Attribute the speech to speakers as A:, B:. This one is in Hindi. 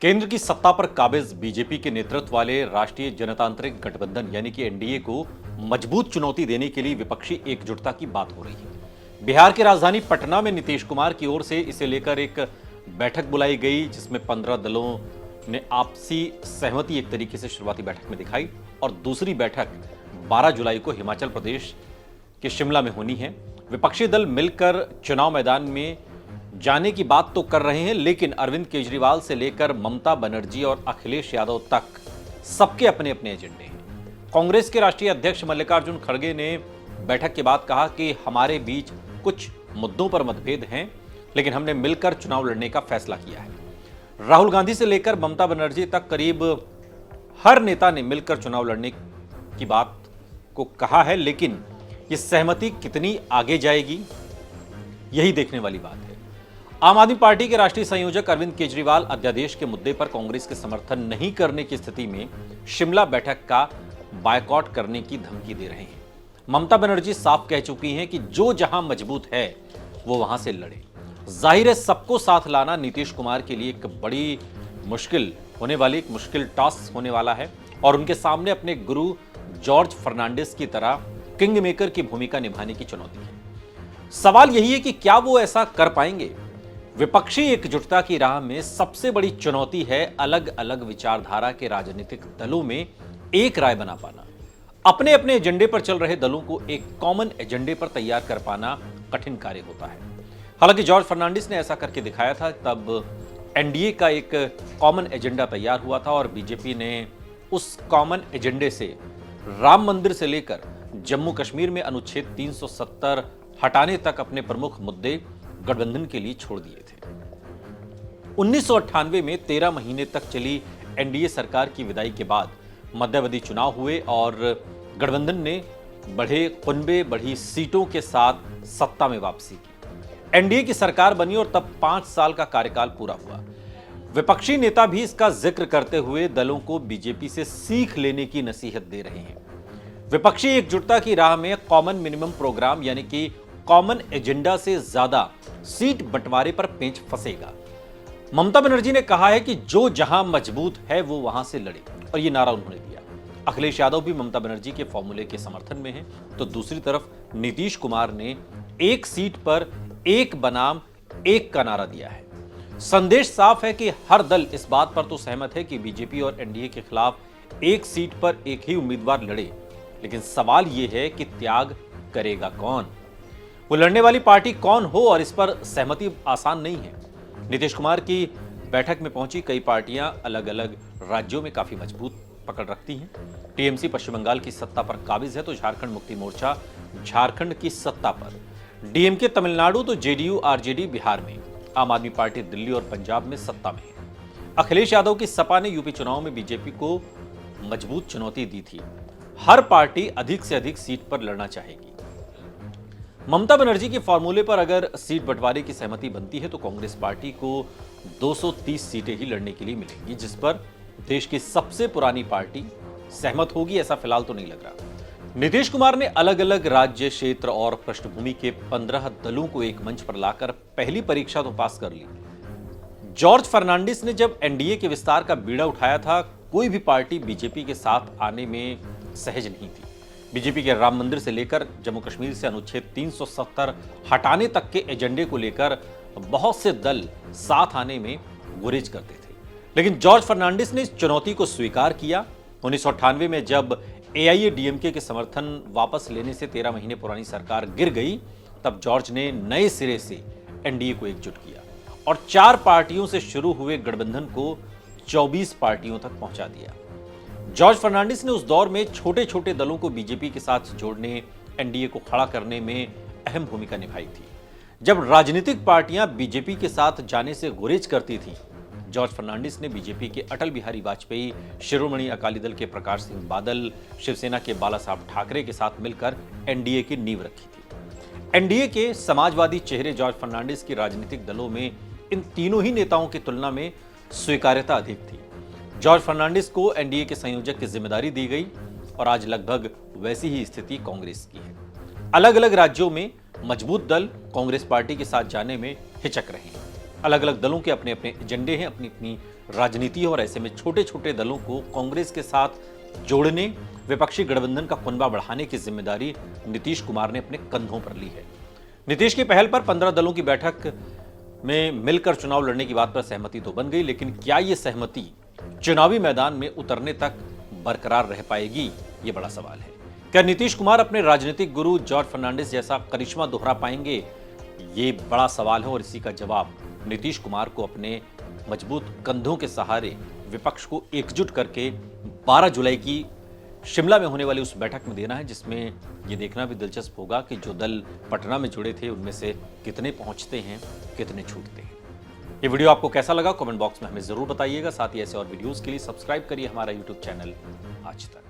A: केंद्र की सत्ता पर काबिज बीजेपी के नेतृत्व वाले राष्ट्रीय जनतांत्रिक गठबंधन यानी कि एनडीए को मजबूत चुनौती देने के लिए विपक्षी एकजुटता की बात हो रही है। बिहार की राजधानी पटना में नीतीश कुमार की ओर से इसे लेकर एक बैठक बुलाई गई, जिसमें 15 दलों ने आपसी सहमति एक तरीके से शुरुआती बैठक में दिखाई और दूसरी बैठक 12 जुलाई को हिमाचल प्रदेश के शिमला में होनी है। विपक्षी दल मिलकर चुनाव मैदान में जाने की बात तो कर रहे हैं, लेकिन अरविंद केजरीवाल से लेकर ममता बनर्जी और अखिलेश यादव तक सबके अपने अपने एजेंडे हैं। कांग्रेस के राष्ट्रीय अध्यक्ष मल्लिकार्जुन खड़गे ने बैठक के बाद कहा कि हमारे बीच कुछ मुद्दों पर मतभेद हैं, लेकिन हमने मिलकर चुनाव लड़ने का फैसला किया है। राहुल गांधी से लेकर ममता बनर्जी तक करीब हर नेता ने मिलकर चुनाव लड़ने की बात को कहा है, लेकिन यह सहमति कितनी आगे जाएगी, यही देखने वाली बात है। आम आदमी पार्टी के राष्ट्रीय संयोजक अरविंद केजरीवाल अध्यादेश के मुद्दे पर कांग्रेस के समर्थन नहीं करने की स्थिति में शिमला बैठक का बायकॉट करने की धमकी दे रहे हैं। ममता बनर्जी साफ कह चुकी हैं कि जो जहां मजबूत है वो वहां से लड़े। जाहिर है सबको साथ लाना नीतीश कुमार के लिए एक बड़ी मुश्किल होने वाली, एक मुश्किल टास्क होने वाला है और उनके सामने अपने गुरु जॉर्ज फर्नांडिस की तरह किंग मेकर की भूमिका निभाने की चुनौती है। सवाल यही है कि क्या वो ऐसा कर पाएंगे। विपक्षी एकजुटता की राह में सबसे बड़ी चुनौती है अलग अलग विचारधारा के राजनीतिक दलों में एक राय बना पाना। अपने अपने एजेंडे पर चल रहे दलों को एक कॉमन एजेंडे पर तैयार कर पाना कठिन कार्य होता है। हालांकि जॉर्ज फर्नांडिस ने ऐसा करके दिखाया था, तब एनडीए का एक कॉमन एजेंडा तैयार हुआ था और बीजेपी ने उस कॉमन एजेंडे से राम मंदिर से लेकर जम्मू कश्मीर में अनुच्छेद 370 हटाने तक अपने प्रमुख मुद्दे गठबंधन के लिए छोड़ दिए थे। 1998 में 13 महीने तक चली एनडीए सरकार की विदाई के बाद मध्यावधि चुनाव हुए और गठबंधन ने बढ़े कुनबे बढ़ी सीटों के साथ सत्ता में वापसी की। एनडीए की सरकार बनी और तब 5 साल का कार्यकाल पूरा हुआ। विपक्षी नेता भी इसका जिक्र करते हुए दलों को बीजेपी से सीख लेने की नसीहत दे रहे हैं। विपक्षी एकजुटता की राह में कॉमन मिनिमम प्रोग्राम यानी कि कॉमन एजेंडा से ज्यादा सीट बंटवारे पर पेंच फंसेगा। ममता बनर्जी ने कहा है कि जो जहां मजबूत है वो वहां से लड़े, और ये नारा उन्होंने दिया। अखिलेश यादव भी ममता बनर्जी के फॉर्मूले के समर्थन में हैं, तो दूसरी तरफ नीतीश कुमार ने एक सीट पर एक बनाम एक का नारा दिया है। संदेश साफ है कि हर दल इस बात पर तो सहमत है कि बीजेपी और एनडीए के खिलाफ एक सीट पर एक ही उम्मीदवार लड़े, लेकिन सवाल यह है कि त्याग करेगा कौन, वो लड़ने वाली पार्टी कौन हो, और इस पर सहमति आसान नहीं है। नीतीश कुमार की बैठक में पहुंची कई पार्टियां अलग अलग राज्यों में काफी मजबूत पकड़ रखती हैं। टीएमसी पश्चिम बंगाल की सत्ता पर काबिज है, तो झारखंड मुक्ति मोर्चा झारखंड की सत्ता पर, डीएमके तमिलनाडु, तो जेडीयू आरजेडी बिहार में, आम आदमी पार्टी दिल्ली और पंजाब में सत्ता में है। अखिलेश यादव की सपा ने यूपी चुनाव में बीजेपी को मजबूत चुनौती दी थी। हर पार्टी अधिक से अधिक सीट पर लड़ना चाहेगी। ममता बनर्जी के फॉर्मूले पर अगर सीट बंटवारे की सहमति बनती है तो कांग्रेस पार्टी को 230 सीटें ही लड़ने के लिए मिलेंगी, जिस पर देश की सबसे पुरानी पार्टी सहमत होगी, ऐसा फिलहाल तो नहीं लग रहा। नीतीश कुमार ने अलग अलग राज्य, क्षेत्र और पृष्ठभूमि के 15 दलों को एक मंच पर लाकर पहली परीक्षा तो पास कर ली। जॉर्ज फर्नांडिस ने जब एनडीए के विस्तार का बीड़ा उठाया था, कोई भी पार्टी बीजेपी के साथ आने में सहज नहीं थी। बीजेपी के राम मंदिर से लेकर जम्मू कश्मीर से अनुच्छेद 370 हटाने तक के एजेंडे को लेकर बहुत से दल साथ आने में गुरेज करते थे, लेकिन जॉर्ज फर्नांडिस ने इस चुनौती को स्वीकार किया। 1998 में जब एआईएडीएमके के समर्थन वापस लेने से 13 महीने पुरानी सरकार गिर गई, तब जॉर्ज ने नए सिरे से एनडीए को एकजुट किया और 4 पार्टियों से शुरू हुए गठबंधन को 24 पार्टियों तक पहुंचा दिया। जॉर्ज फर्नांडिस ने उस दौर में छोटे छोटे दलों को बीजेपी के साथ जोड़ने, एनडीए को खड़ा करने में अहम भूमिका निभाई थी। जब राजनीतिक पार्टियां बीजेपी के साथ जाने से गुरेज करती थीं, जॉर्ज फर्नांडिस ने बीजेपी के अटल बिहारी वाजपेयी, शिरोमणि अकाली दल के प्रकाश सिंह बादल, शिवसेना के बाला साहब ठाकरे के साथ मिलकर एनडीए की नींव रखी थी। एनडीए के समाजवादी चेहरे जॉर्ज फर्नांडिस की राजनीतिक दलों में इन तीनों ही नेताओं की तुलना में स्वीकार्यता अधिक थी। जॉर्ज फर्नांडिस को एनडीए के संयोजक की जिम्मेदारी दी गई और आज लगभग वैसी ही स्थिति कांग्रेस की है। अलग अलग राज्यों में मजबूत दल कांग्रेस पार्टी के साथ जाने में हिचक रहे हैं। अलग अलग दलों के अपने अपने एजेंडे हैं, अपनी अपनी राजनीति है और ऐसे में छोटे छोटे दलों को कांग्रेस के साथ जोड़ने, विपक्षी गठबंधन का कुनबा बढ़ाने की जिम्मेदारी नीतीश कुमार ने अपने कंधों पर ली है। नीतीश की पहल पर 15 दलों की बैठक में मिलकर चुनाव लड़ने की बात पर सहमति तो बन गई, लेकिन क्या यह सहमति चुनावी मैदान में उतरने तक बरकरार रह पाएगी, ये बड़ा सवाल है। क्या नीतीश कुमार अपने राजनीतिक गुरु जॉर्ज फर्नांडिस जैसा करिश्मा दोहरा पाएंगे, ये बड़ा सवाल है और इसी का जवाब नीतीश कुमार को अपने मजबूत कंधों के सहारे विपक्ष को एकजुट करके 12 जुलाई की शिमला में होने वाली उस बैठक में देना है, जिसमें ये देखना भी दिलचस्प होगा कि जो दल पटना में जुड़े थे उनमें से कितने पहुंचते हैं, कितने छूटते हैं। ये वीडियो आपको कैसा लगा कमेंट बॉक्स में हमें जरूर बताइएगा। साथ ही ऐसे और वीडियोस के लिए सब्सक्राइब करिए हमारा यूट्यूब चैनल आज तक।